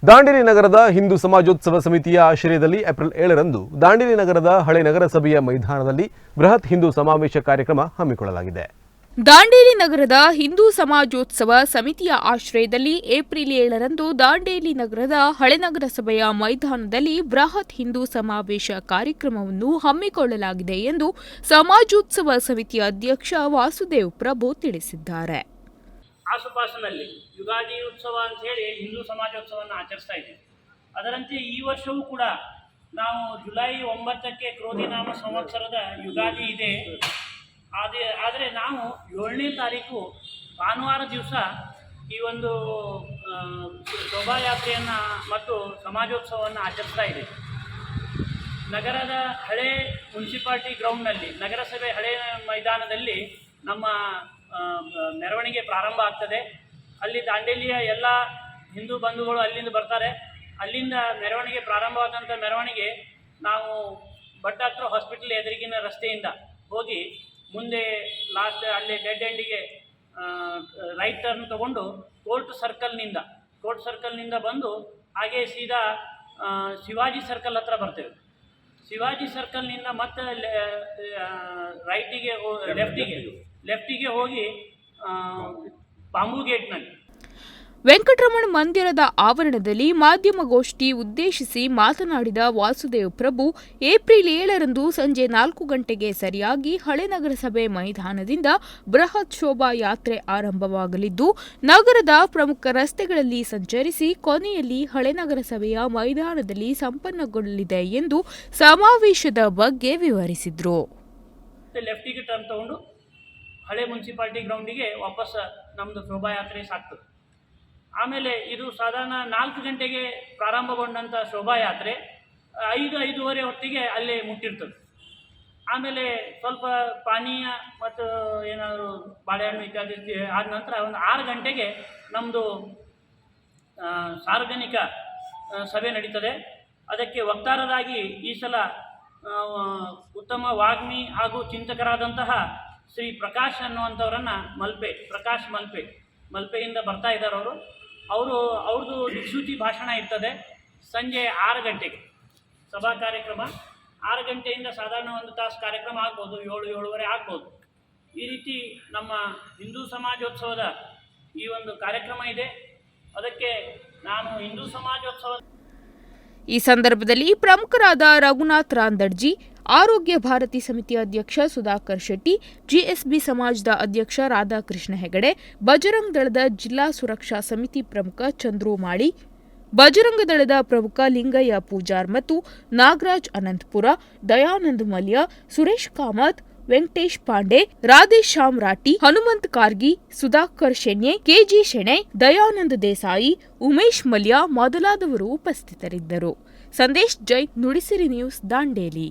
ದಾಂಡೇಲಿ ನಗರದ ಹಿಂದೂ ಸಮಾಜೋತ್ಸವ ಸಮಿತಿಯ ಆಶ್ರಯದಲ್ಲಿ ಏಪ್ರಿಲ್ 7ರಂದು ದಾಂಡೇಲಿ ನಗರದ ಹಳೆ ನಗರಸಭೆಯ ಮೈದಾನದಲ್ಲಿ ಬೃಹತ್ ಹಿಂದೂ ಸಮಾವೇಶ ಕಾರ್ಯಕ್ರಮ ಹಮ್ಮಿಕೊಳ್ಳಲಾಗಿದೆ. ದಾಂಡೇಲಿ ನಗರದ ಹಿಂದೂ ಸಮಾಜೋತ್ಸವ ಸಮಿತಿಯ ಆಶ್ರಯದಲ್ಲಿ ಏಪ್ರಿಲ್ 7ರಂದು ದಾಂಡೇಲಿ ನಗರದ ಹಳೆ ನಗರಸಭೆಯ ಮೈದಾನದಲ್ಲಿ ಬೃಹತ್ ಹಿಂದೂ ಸಮಾವೇಶ ಕಾರ್ಯಕ್ರಮವನ್ನು ಹಮ್ಮಿಕೊಳ್ಳಲಾಗಿದೆ ಎಂದು ಸಮಾಜೋತ್ಸವ ಸಮಿತಿಯ ಅಧ್ಯಕ್ಷ ವಾಸುದೇವ್ ಪ್ರಭು ತಿಳಿಸಿದ್ದಾರೆ. ಆಸುಪಾಸಿನಲ್ಲಿ ಯುಗಾದಿ ಉತ್ಸವ ಅಂತ ಹೇಳಿ ಹಿಂದೂ ಸಮಾಜೋತ್ಸವವನ್ನು ಆಚರಿಸ್ತಾ ಇದ್ದೀವಿ. ಅದರಂತೆ ಈ ವರ್ಷವೂ ಕೂಡ ನಾವು ಜುಲೈ 9ಕ್ಕೆ ಕ್ರೋಧಿನಾಮ ಸಂವತ್ಸರದ ಯುಗಾದಿ ಇದೆ. ಆದರೆ ನಾವು 7ನೇ ತಾರೀಕು ಭಾನುವಾರ ದಿವಸ ಈ ಒಂದು ಶೋಭಾಯಾತ್ರೆಯನ್ನು ಮತ್ತು ಸಮಾಜೋತ್ಸವವನ್ನು ಆಚರಿಸ್ತಾ ಇದೆ. ನಗರದ ಹಳೆ ಮುನ್ಸಿಪಾಲ್ಟಿ ಗ್ರೌಂಡ್ನಲ್ಲಿ ನಗರಸಭೆ ಹಳೆ ಮೈದಾನದಲ್ಲಿ ನಮ್ಮ ಮೆರವಣಿಗೆ ಪ್ರಾರಂಭ ಆಗ್ತದೆ. ಅಲ್ಲಿ ದಾಂಡೇಲಿಯ ಎಲ್ಲ ಹಿಂದೂ ಬಂಧುಗಳು ಅಲ್ಲಿಂದ ಬರ್ತಾರೆ. ಅಲ್ಲಿಂದ ಮೆರವಣಿಗೆ ಪ್ರಾರಂಭವಾದಂಥ ಮೆರವಣಿಗೆ ನಾವು ಭಟ್ ಡಾಕ್ಟರ್ ಹಾಸ್ಪಿಟಲ್ ಎದುರಿಗಿನ ರಸ್ತೆಯಿಂದ ಹೋಗಿ ಮುಂದೆ ಲಾಸ್ಟ್ ಅಲ್ಲಿ ಡೆಡ್ ಎಂಡಿಗೆ ರೈಟ್ ಟರ್ನ್ ತೊಗೊಂಡು ಕೋರ್ಟ್ ಸರ್ಕಲ್ನಿಂದ ಬಂದು ಹಾಗೆ ಸೀದಾ ಶಿವಾಜಿ ಸರ್ಕಲ್ ಹತ್ರ ಬರ್ತೇವೆ. ಶಿವಾಜಿ ಸರ್ಕಲ್ನಿಂದ ಮತ್ತೆ ರೈಟಿಗೆ ಲೆಫ್ಟಿಗೆ ಹೋಗಿ ಬಾಂಬು ಗೇಟ್ನಲ್ಲಿ ವೆಂಕಟರಮಣ ಮಂದಿರದ ಆವರಣದಲ್ಲಿ ಮಾಧ್ಯಮಗೋಷ್ಠಿ ಉದ್ದೇಶಿಸಿ ಮಾತನಾಡಿದ ವಾಸುದೇವ್ ಪ್ರಭು, ಏಪ್ರಿಲ್ 7ರಂದು ಸಂಜೆ 4 ಗಂಟೆಗೆ ಸರಿಯಾಗಿ ಹಳೆ ನಗರಸಭೆ ಮೈದಾನದಿಂದ ಬೃಹತ್ ಶೋಭಾಯಾತ್ರೆ ಆರಂಭವಾಗಲಿದ್ದು, ನಗರದ ಪ್ರಮುಖ ರಸ್ತೆಗಳಲ್ಲಿ ಸಂಚರಿಸಿ ಕೊನೆಯಲ್ಲಿ ಹಳೆ ನಗರಸಭೆಯ ಮೈದಾನದಲ್ಲಿ ಸಂಪನ್ನಗೊಳ್ಳಲಿದೆ ಎಂದು ಸಮಾವೇಶದ ಬಗ್ಗೆ ವಿವರಿಸಿದರು. ಲೆಫ್ಟಿಗೆ ಟರ್ನ್ ತಗೊಂಡು ಹಳೆ ಮುನ್ಸಿಪಾಲ್ಟಿ ಗ್ರೌಂಡಿಗೆ ವಾಪಸ್ ನಮ್ಮದು ಶೋಭಾಯಾತ್ರೆ ಸಾಗ್ತದೆ. ಆಮೇಲೆ ಇದು ಸಾಧಾರಣ 4 ಗಂಟೆಗೆ ಪ್ರಾರಂಭಗೊಂಡಂಥ ಶೋಭಾಯಾತ್ರೆ 5-5:30 ಹೊತ್ತಿಗೆ ಅಲ್ಲೇ ಮುಟ್ಟಿರ್ತದೆ. ಆಮೇಲೆ ಸ್ವಲ್ಪ ಪಾನೀಯ ಮತ್ತು ಏನಾದರೂ ಬಾಳೆಹಣ್ಣು ಇತ್ಯಾದಿ ಆದ ನಂತರ ಒಂದು 6 ಗಂಟೆಗೆ ನಮ್ಮದು ಸಾರ್ವಜನಿಕ ಸಭೆ ನಡೀತದೆ. ಅದಕ್ಕೆ ವಕ್ತಾರರಾಗಿ ಈ ಸಲ ಉತ್ತಮ ವಾಗ್ಮಿ ಹಾಗೂ ಚಿಂತಕರಾದಂತಹ ಶ್ರೀ ಪ್ರಕಾಶ್ ಅನ್ನುವಂಥವರನ್ನು ಪ್ರಕಾಶ್ ಮಲ್ಪೆಯಿಂದ ಬರ್ತಾ ಇದ್ದಾರೆ. ಅವ್ರದ್ದು ದಿಕ್ಸೂಚಿ ಭಾಷಣ ಇರ್ತದೆ. ಸಂಜೆ 6 ಗಂಟೆಗೆ ಸಭಾ ಕಾರ್ಯಕ್ರಮ. 6 ಗಂಟೆಯಿಂದ ಸಾಧಾರಣ 1 ತಾಸು ಕಾರ್ಯಕ್ರಮ ಆಗ್ಬೋದು, 7-7:30 ಆಗ್ಬೋದು. ಈ ರೀತಿ ನಮ್ಮ ಹಿಂದೂ ಸಮಾಜೋತ್ಸವದ ಈ ಒಂದು ಕಾರ್ಯಕ್ರಮ ಇದೆ. ಅದಕ್ಕೆ ನಾನು ಹಿಂದೂ ಸಮಾಜೋತ್ಸವ ಈ ಸಂದರ್ಭದಲ್ಲಿ ಪ್ರಮುಖರಾದ ರಘುನಾಥ್ ರಾಂದಡ್ಜಿ, ಆರೋಗ್ಯ ಭಾರತಿ ಸಮಿತಿ ಅಧ್ಯಕ್ಷ ಸುಧಾಕರ್ ಶೆಟ್ಟಿ, ಜಿಎಸ್ಬಿ ಸಮಾಜದ ಅಧ್ಯಕ್ಷ ರಾಧಾಕೃಷ್ಣ ಹೆಗಡೆ, ಬಜರಂಗ ದಳದ ಜಿಲ್ಲಾ ಸುರಕ್ಷಾ ಸಮಿತಿ ಪ್ರಮುಖ ಚಂದ್ರು ಮಾಳಿ, ಬಜರಂಗ ದಳದ ಪ್ರಮುಖ ಲಿಂಗಯ್ಯ ಪೂಜಾರ್ ಮತ್ತು ನಾಗರಾಜ್ ಅನಂತಪುರ, ದಯಾನಂದ್ ಮಲ್ಯ, ಸುರೇಶ್ ಕಾಮತ್, ವೆಂಕಟೇಶ್ ಪಾಂಡೆ, ರಾಧೇಶ್ಯಾಮ್ ರಾಟಿ, ಹನುಮಂತ್ ಕಾರ್ಗಿ, ಸುಧಾಕರ್ ಶೆಣ್ಯೆ, ಕೆಜಿ ಶೆಣೆ, ದಯಾನಂದ್ ದೇಸಾಯಿ, ಉಮೇಶ್ ಮಲ್ಯ ಮೊದಲಾದವರು ಉಪಸ್ಥಿತರಿದ್ದರು. ಸಂದೇಶ್ ಜೈನ್, ನುಡಿಸಿರಿ ನ್ಯೂಸ್, ದಾಂಡೇಲಿ.